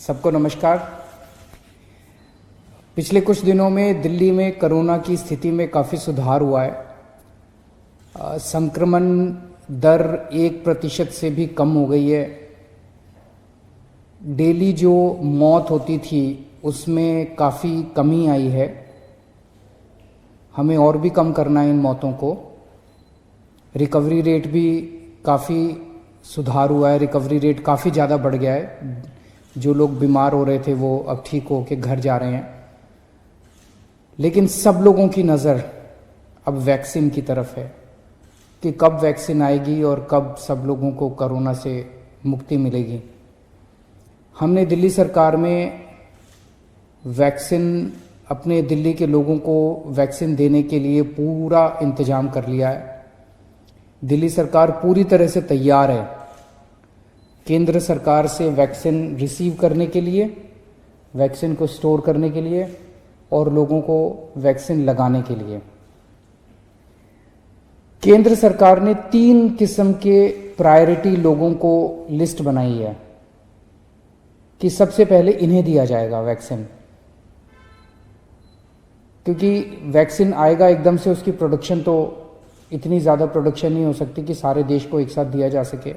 सबको नमस्कार। पिछले कुछ दिनों में दिल्ली में कोरोना की स्थिति में काफ़ी सुधार हुआ है। संक्रमण दर 1% से भी कम हो गई है। डेली जो मौत होती थी उसमें काफ़ी कमी आई है। हमें और भी कम करना है इन मौतों को। रिकवरी रेट भी काफ़ी सुधार हुआ है। रिकवरी रेट काफ़ी ज़्यादा बढ़ गया है। जो लोग बीमार हो रहे थे वो अब ठीक हो के घर जा रहे हैं। लेकिन सब लोगों की नज़र अब वैक्सीन की तरफ है कि कब वैक्सीन आएगी और कब सब लोगों को कोरोना से मुक्ति मिलेगी। हमने दिल्ली सरकार में वैक्सीन अपने दिल्ली के लोगों को वैक्सीन देने के लिए पूरा इंतजाम कर लिया है। दिल्ली सरकार पूरी तरह से तैयार है केंद्र सरकार से वैक्सीन रिसीव करने के लिए, वैक्सीन को स्टोर करने के लिए और लोगों को वैक्सीन लगाने के लिए। केंद्र सरकार ने 3 किस्म के प्रायोरिटी लोगों को लिस्ट बनाई है कि सबसे पहले इन्हें दिया जाएगा वैक्सीन, क्योंकि वैक्सीन आएगा एकदम से उसकी प्रोडक्शन तो इतनी ज़्यादा प्रोडक्शन नहीं हो सकती कि सारे देश को एक साथ दिया जा सके,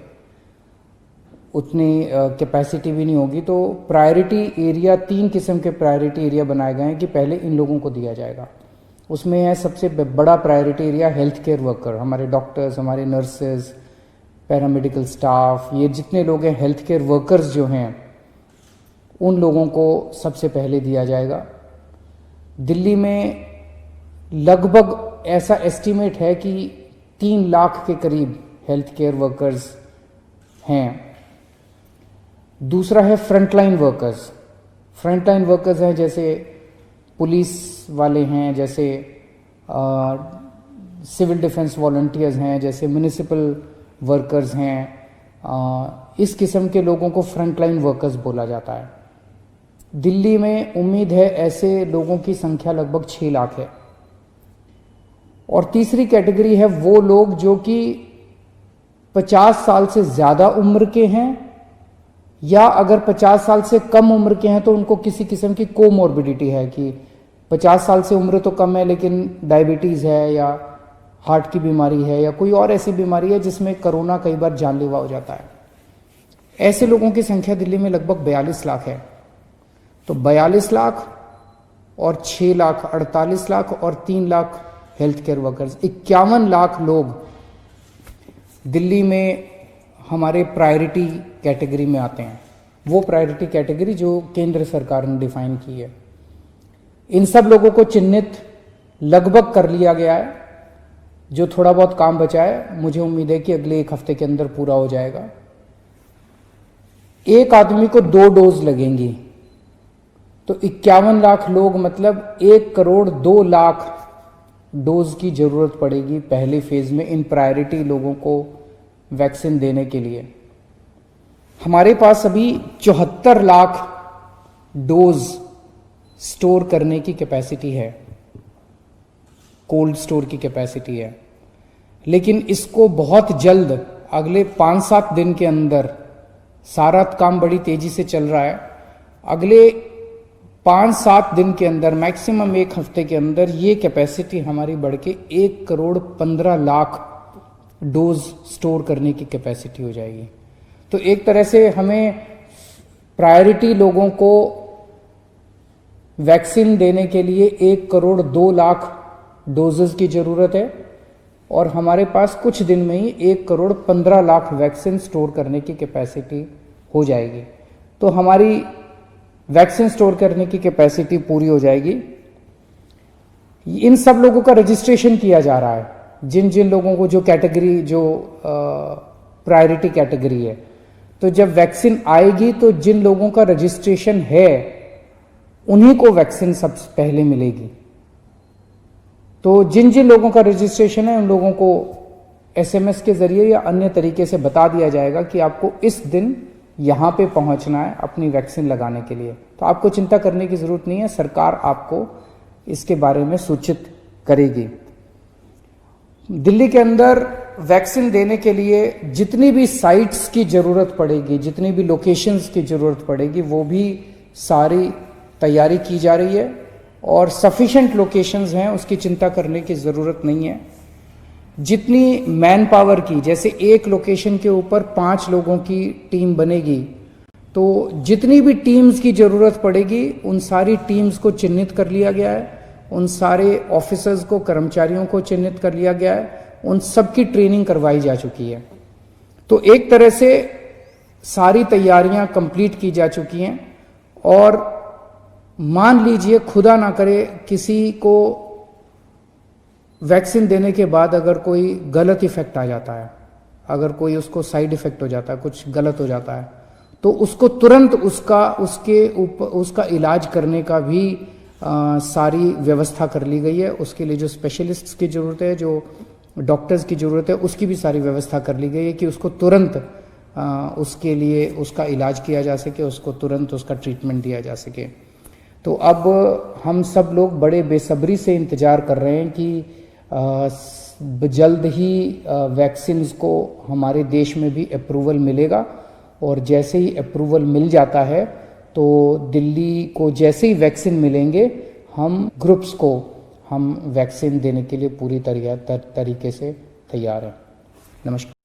उतनी कैपेसिटी भी नहीं होगी। तो प्रायोरिटी एरिया 3 किस्म के प्रायोरिटी एरिया बनाए गए हैं कि पहले इन लोगों को दिया जाएगा। उसमें है सबसे बड़ा priority area health care worker, हमारे डॉक्टर्स, हमारे नर्सेज, पैरामेडिकल स्टाफ, ये जितने लोग हैं हेल्थ केयर वर्कर्स जो हैं उन लोगों को सबसे पहले दिया जाएगा। दिल्ली में लगभग ऐसा एस्टीमेट है कि 3 लाख के करीब हेल्थ केयर वर्कर्स हैं। दूसरा है फ्रंटलाइन वर्कर्स। फ्रंटलाइन वर्कर्स हैं जैसे पुलिस वाले हैं, जैसे सिविल डिफेंस वॉलंटियर्स हैं, जैसे म्युनिसिपल वर्कर्स हैं। इस किस्म के लोगों को फ्रंटलाइन वर्कर्स बोला जाता है। दिल्ली में उम्मीद है ऐसे लोगों की संख्या लगभग 6 लाख है। और तीसरी कैटेगरी है वो लोग जो कि 50 साल से ज़्यादा उम्र के हैं या अगर 50 साल से कम उम्र के हैं तो उनको किसी किस्म की कोमॉर्बिडिटी है कि 50 साल से उम्र तो कम है लेकिन डायबिटीज़ है या हार्ट की बीमारी है या कोई और ऐसी बीमारी है जिसमें कोरोना कई बार जानलेवा हो जाता है। ऐसे लोगों की संख्या दिल्ली में लगभग 42 लाख है। तो 42 लाख और 6 लाख 48 लाख और 3 lakh health care workers, 51 lakh लोग दिल्ली में हमारे प्रायोरिटी कैटेगरी में आते हैं। वो प्रायोरिटी कैटेगरी जो केंद्र सरकार ने डिफाइन की है। इन सब लोगों को चिन्हित लगभग कर लिया गया है। जो थोड़ा बहुत काम बचा है मुझे उम्मीद है कि अगले 1 हफ्ते के अंदर पूरा हो जाएगा। एक आदमी को 2 डोज लगेंगी तो 51 लाख लोग मतलब 1 करोड़ 2 लाख डोज की जरूरत पड़ेगी पहले फेज में इन प्रायोरिटी लोगों को वैक्सीन देने के लिए। हमारे पास अभी 74 लाख डोज स्टोर करने की कैपेसिटी है, कोल्ड स्टोर की कैपेसिटी है। लेकिन इसको बहुत जल्द अगले 5-7 दिन के अंदर, सारा काम बड़ी तेजी से चल रहा है, अगले 5-7 दिन के अंदर मैक्सिमम 1 हफ्ते के अंदर ये कैपेसिटी हमारी बढ़ के 1 करोड़ 15 लाख डोज स्टोर करने की कैपेसिटी हो जाएगी। तो एक तरह से हमें प्रायोरिटी लोगों को वैक्सीन देने के लिए 1 करोड़ 2 लाख डोजेस की जरूरत है और हमारे पास कुछ दिन में ही 1 करोड़ 15 लाख वैक्सीन स्टोर करने की कैपेसिटी हो जाएगी। तो हमारी वैक्सीन स्टोर करने की कैपेसिटी पूरी हो जाएगी। इन सब लोगों का रजिस्ट्रेशन किया जा रहा है। जिन जिन लोगों को जो कैटेगरी, जो प्रायोरिटी कैटेगरी है, तो जब वैक्सीन आएगी तो जिन लोगों का रजिस्ट्रेशन है उन्हीं को वैक्सीन सबसे पहले मिलेगी। तो जिन जिन लोगों का रजिस्ट्रेशन है उन लोगों को SMS के जरिए या अन्य तरीके से बता दिया जाएगा कि आपको इस दिन यहां पे पहुंचना है अपनी वैक्सीन लगाने के लिए। तो आपको चिंता करने की जरूरत नहीं है, सरकार आपको इसके बारे में सूचित करेगी। दिल्ली के अंदर वैक्सीन देने के लिए जितनी भी साइट्स की ज़रूरत पड़ेगी, जितनी भी लोकेशंस की ज़रूरत पड़ेगी, वो भी सारी तैयारी की जा रही है और सफिशेंट लोकेशंस हैं, उसकी चिंता करने की ज़रूरत नहीं है। जितनी मैन पावर की, जैसे एक लोकेशन के ऊपर 5 लोगों की टीम बनेगी, तो जितनी भी टीम्स की ज़रूरत पड़ेगी उन सारी टीम्स को चिन्हित कर लिया गया है, उन सारे ऑफिसर्स को, कर्मचारियों को चिन्हित कर लिया गया है, उन सब की ट्रेनिंग करवाई जा चुकी है। तो एक तरह से सारी तैयारियां कंप्लीट की जा चुकी हैं और मान लीजिए खुदा ना करे किसी को वैक्सीन देने के बाद अगर कोई गलत इफेक्ट आ जाता है, अगर कोई उसको साइड इफेक्ट हो जाता है, कुछ गलत हो जाता है, तो उसको तुरंत उसका इलाज करने का भी सारी व्यवस्था कर ली गई है। उसके लिए जो स्पेशलिस्ट्स की ज़रूरत है, जो डॉक्टर्स की ज़रूरत है, उसकी भी सारी व्यवस्था कर ली गई है कि उसको तुरंत उसके लिए उसका इलाज किया जा सके, उसको तुरंत उसका ट्रीटमेंट दिया जा सके। तो अब हम सब लोग बड़े बेसब्री से इंतज़ार कर रहे हैं कि जल्द ही वैक्सीन्स को हमारे देश में भी अप्रूवल मिलेगा और जैसे ही अप्रूवल मिल जाता है तो दिल्ली को जैसे ही वैक्सीन मिलेंगे, हम ग्रुप्स को हम वैक्सीन देने के लिए पूरी तरीके से तैयार हैं। नमस्कार।